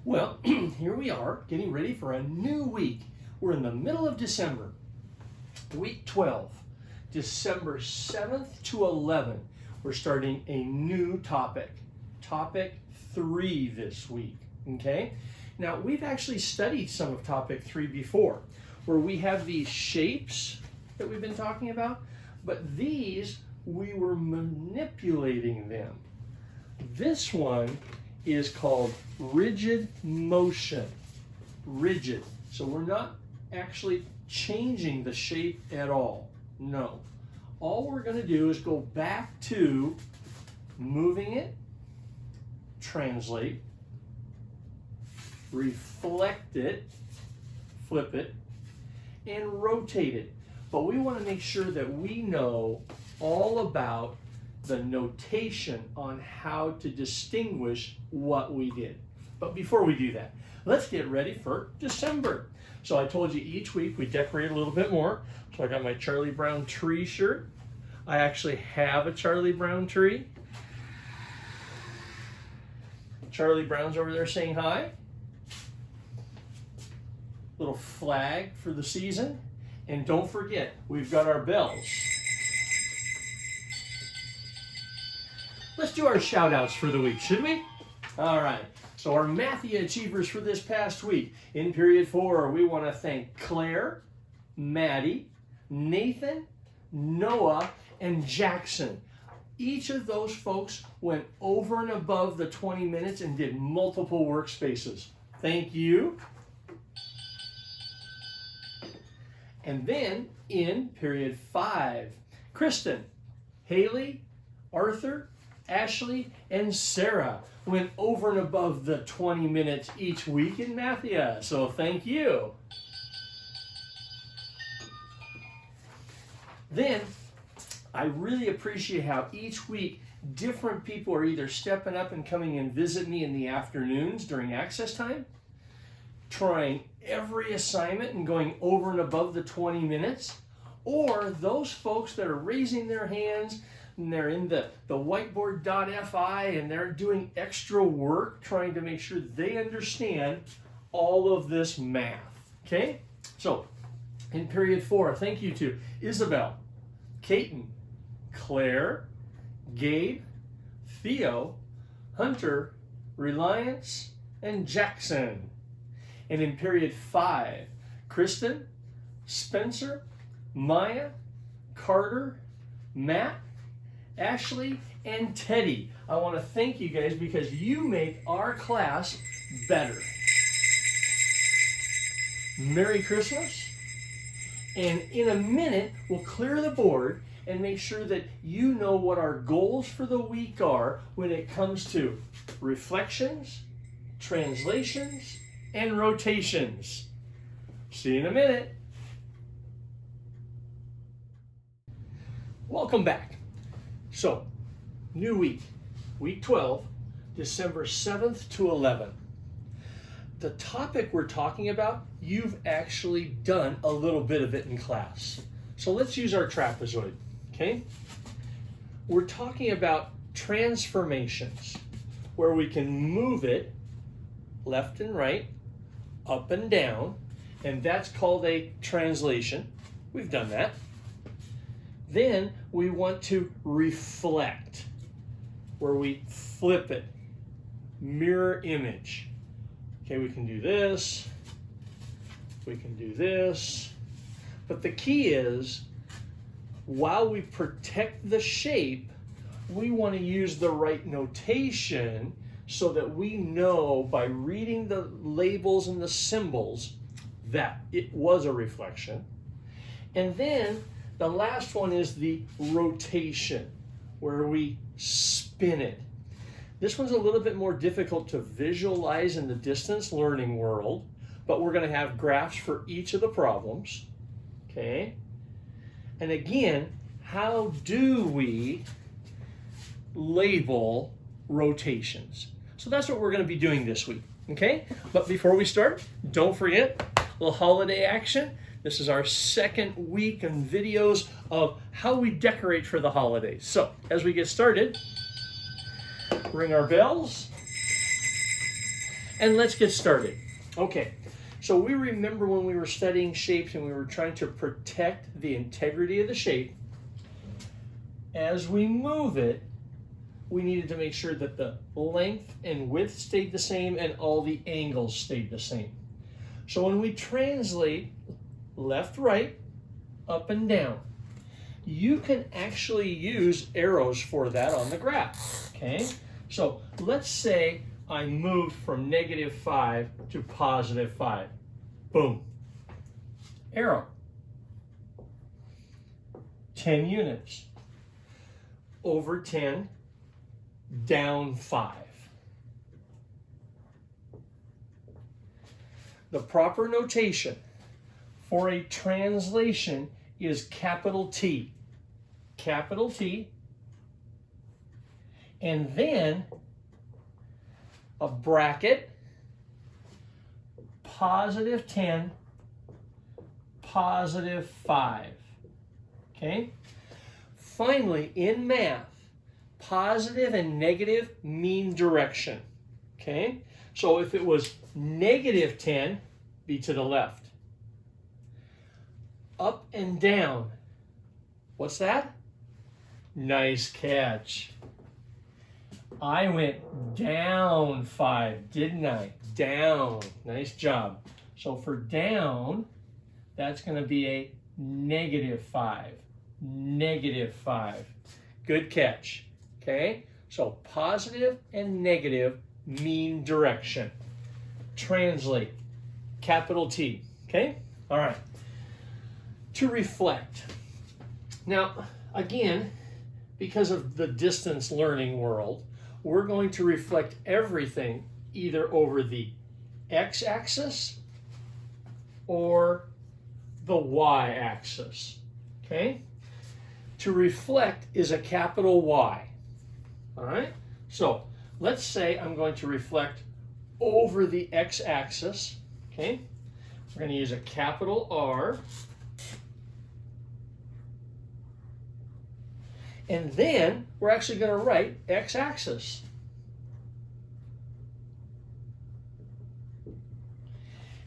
Well, here we are, getting ready for a new week. We're in the middle of December, week 12, December 7th to 11th. We're starting a new topic 3 this week, okay? Now, we've actually studied some of topic 3 before, where we have these shapes that we've been talking about, but these, we were manipulating them. This one is called rigid motion. Rigid. So we're not actually changing the shape at all. No. All we're going to do is go back to moving it, translate, reflect it, flip it, and rotate it. But we want to make sure that we know all about the notation on how to distinguish what we did. But before we do that, let's get ready for December. So I told you each week we decorate a little bit more. So I got my Charlie Brown tree shirt. I actually have a Charlie Brown tree. Charlie Brown's over there saying hi. Little flag for the season. And don't forget, we've got our bells. Let's do our shout outs for the week, should we? All right. So our Mathia achievers for this past week. In period 4, we want to thank Claire, Maddie, Nathan, Noah, and Jackson. Each of those folks went over and above the 20 minutes and did multiple workspaces. Thank you. And then in period 5, Kristen, Haley, Arthur, Ashley, and Sarah went over and above the 20 minutes each week in Mathia. So thank you. Then I really appreciate how each week different people are either stepping up and coming and visit me in the afternoons during access time, trying every assignment and going over and above the 20 minutes, or those folks that are raising their hands and they're in the whiteboard.fi and they're doing extra work trying to make sure they understand all of this math, okay? So in period 4, thank you to Isabel, Caton, Claire, Gabe, Theo, Hunter, Reliance, and Jackson. And in period 5, Kristen, Spencer, Maya, Carter, Matt, Ashley, and Teddy. I want to thank you guys because you make our class better. Merry Christmas. And in a minute, we'll clear the board and make sure that you know what our goals for the week are when it comes to reflections, translations, and rotations. See you in a minute. Welcome back. So, new week, week 12, December 7th to 11th. The topic we're talking about, you've actually done a little bit of it in class. So let's use our trapezoid, okay? We're talking about transformations, where we can move it left and right, up and down, and that's called a translation. We've done that. Then we want to reflect, where we flip it, mirror image. Okay, we can do this, we can do this, but the key is, while we protect the shape, we want to use the right notation so that we know by reading the labels and the symbols that it was a reflection. And then the last one is the rotation, where we spin it. This one's a little bit more difficult to visualize in the distance learning world, but we're going to have graphs for each of the problems, okay? And again, how do we label rotations? So that's what we're going to be doing this week, okay? But before we start, don't forget, a little holiday action. This is our second week in videos of how we decorate for the holidays. So as we get started, ring our bells. And let's get started. Okay, so we remember when we were studying shapes and we were trying to protect the integrity of the shape. As we move it, we needed to make sure that the length and width stayed the same and all the angles stayed the same. So when we translate left, right, up and down, you can actually use arrows for that on the graph, okay? So let's say I moved from -5 to +5. Boom. Arrow. 10 units. Over 10, down 5. The proper notation for a translation is capital T. Capital T. And then a bracket, +10, +5. Okay? Finally, in math, positive and negative mean direction. Okay? So if it was -10, be to the left. Up and down. What's that? Nice catch. I went down 5, didn't I? Down. Nice job. So for down, that's going to be a -5. -5. Good catch. Okay? So positive and negative mean direction. Translate. Capital T. Okay? All right. To reflect. Now, again, because of the distance learning world, we're going to reflect everything either over the x-axis or the y-axis. Okay? To reflect is a capital Y. All right? So let's say I'm going to reflect over the x-axis. Okay? We're going to use a capital R. And then we're actually going to write x-axis.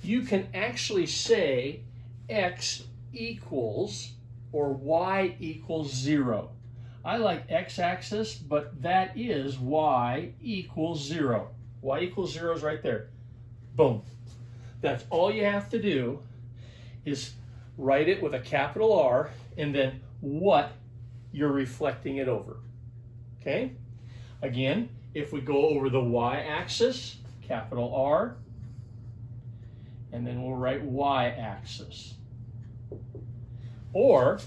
You can actually say x equals or y equals 0. I like x-axis, but that is y equals 0. Y equals 0 is right there. Boom. That's all you have to do is write it with a capital R and then what you're reflecting it over. Okay? Again, if we go over the y-axis, capital R, and then we'll write y-axis. Or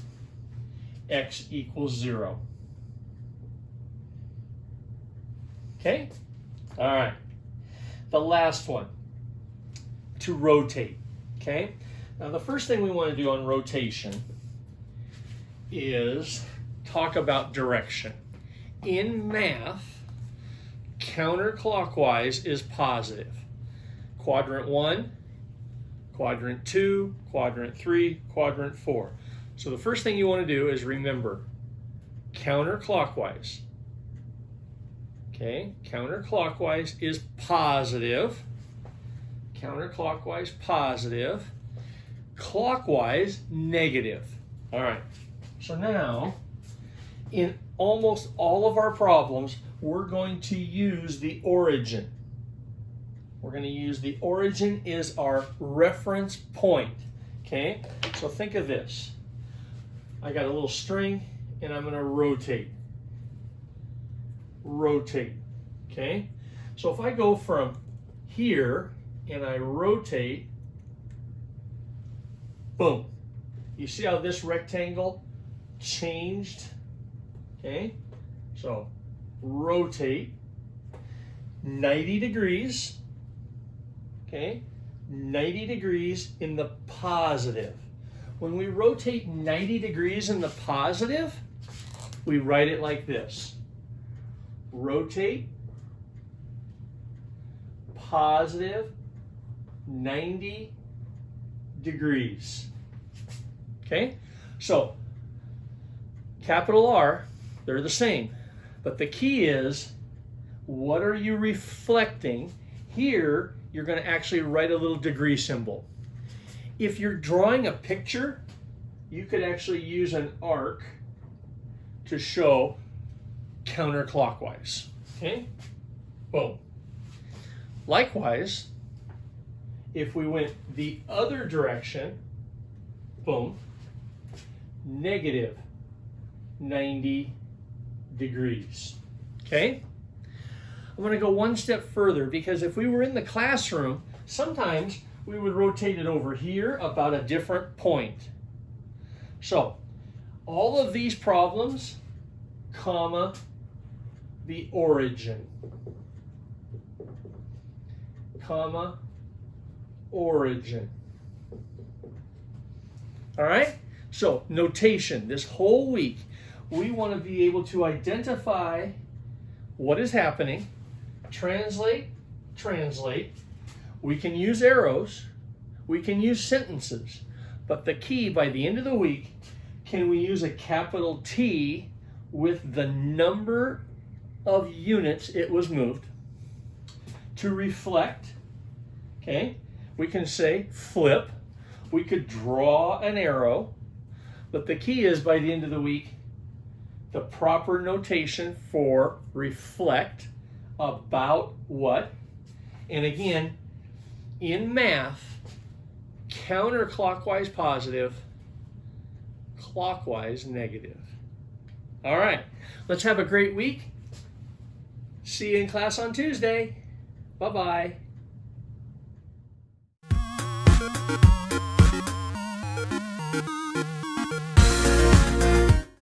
x equals 0. Okay? All right. The last one, to rotate. Okay? Now the first thing we want to do on rotation is talk about direction. In math, counterclockwise is positive. Quadrant 1, quadrant 2, quadrant 3, quadrant 4. So the first thing you want to do is remember counterclockwise. Okay, counterclockwise is positive. Counterclockwise, positive. Clockwise, negative. All right, so now in almost all of our problems, we're going to use the origin. We're going to use the origin is our reference point. Okay, so think of this. I got a little string and I'm going to rotate. Rotate. Okay, so if I go from here and I rotate, boom. You see how this rectangle changed? Okay, so rotate 90 degrees. Okay, 90 degrees in the positive. When we rotate 90 degrees in the positive, we write it like this. Rotate positive 90 degrees. Okay, so capital R, they're the same. But the key is, what are you reflecting Here, you're going to actually write a little degree symbol. If you're drawing a picture, you could actually use an arc to show counterclockwise. Okay? Boom. Likewise, if we went the other direction, boom, negative 90 degrees. Okay? I'm going to go one step further, because if we were in the classroom, sometimes we would rotate it over here about a different point. So, all of these problems, comma, the origin, comma, origin. All right? So, notation, this whole week, we want to be able to identify what is happening, translate, translate. We can use arrows, we can use sentences, but the key, by the end of the week, can we use a capital T with the number of units it was moved to reflect? Okay, we can say flip, we could draw an arrow, but the key is, by the end of the week, the proper notation for reflect, about what? And again, in math, counterclockwise positive, clockwise negative. All right, let's have a great week. See you in class on Tuesday. Bye-bye.